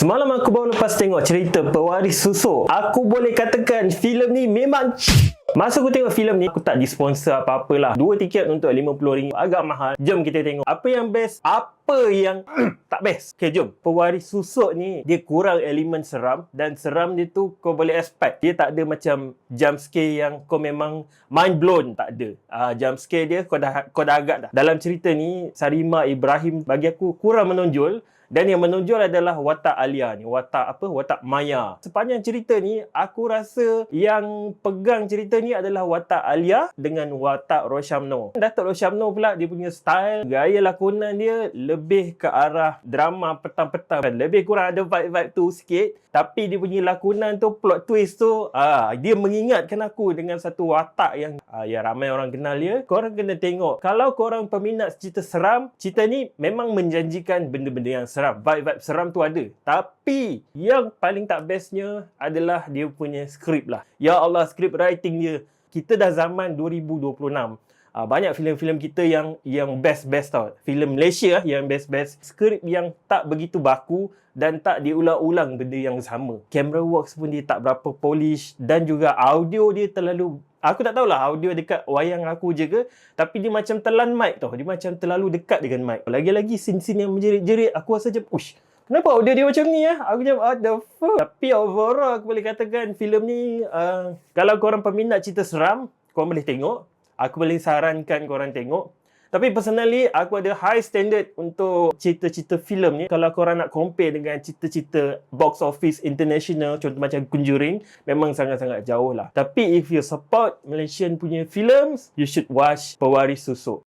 Semalam aku baru lepas tengok cerita Pewaris Susuk. Aku boleh katakan filem ni memang masa aku tengok filem ni, aku tak disponsor apa-apalah. 2 tiket untuk RM50. Agak mahal. Jom kita tengok apa yang best, apa yang tak best. Okay, jom. Pewaris Susuk ni, dia kurang elemen seram. Dan seram dia tu kau boleh expect. Dia tak ada macam jump scare yang kau memang mind blown. Tak ada. Jump scare dia kau dah agak dah. Dalam cerita ni, Sarima Ibrahim bagi aku kurang menonjol. Dan yang menonjol adalah watak Alia ni. Watak Maya. Sepanjang cerita ni, aku rasa yang pegang cerita ni adalah watak Alia dengan watak Roshamno. Datuk Roshamno pula, dia punya style, gaya lakonan dia lebih ke arah drama petang-petang. Lebih kurang ada vibe-vibe tu sikit. Tapi dia punya lakonan tu, plot twist tu, dia mengingatkan aku dengan satu watak yang ramai orang kenal dia. Korang kena tengok. Kalau korang peminat cerita seram, cerita ni memang menjanjikan benda-benda yang seram. Vibe-vibe seram tu ada. Tapi yang paling tak bestnya adalah dia punya skrip lah. Ya Allah, skrip writing dia. Kita dah zaman 2026. Banyak filem-filem kita yang best-best tau. Filem Malaysia yang best-best. Skrip yang tak begitu baku dan tak diulang-ulang benda yang sama. Camera works pun dia tak berapa polish. Dan juga audio dia terlalu... Aku tak tahulah audio dekat wayang aku je ke, tapi dia macam telan mic tau. Dia macam terlalu dekat dengan mic. Lagi-lagi scene-scene yang menjerit-jerit, aku rasa macam, uish, kenapa audio dia macam ni? Aku macam, what the fuck? Tapi overall, aku boleh katakan filem ni, kalau korang peminat cerita seram, korang boleh tengok. Aku boleh sarankan korang tengok. Tapi personally, aku ada high standard untuk cerita-cerita filem ni. Kalau korang nak compare dengan cerita-cerita box office international, contoh macam Conjuring, memang sangat-sangat jauh lah. Tapi if you support Malaysian punya films, you should watch Pewaris Susuk.